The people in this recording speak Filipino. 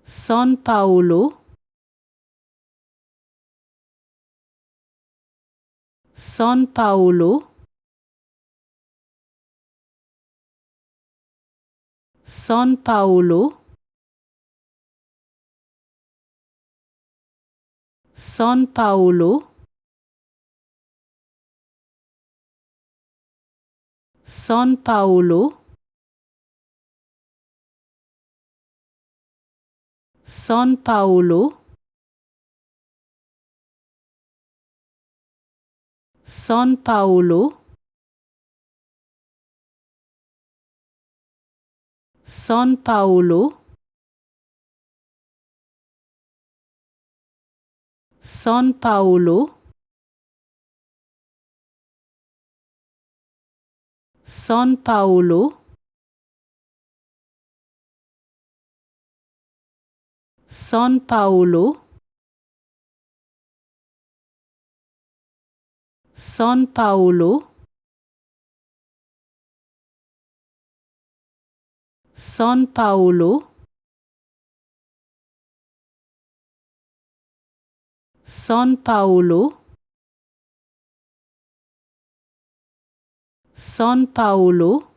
São Paulo, São Paulo, São Paulo, São Paulo, São Paulo, São Paulo, São Paulo, São Paulo, São Paulo, São Paulo, São Paulo, São Paulo, São Paulo, São Paulo, São Paulo,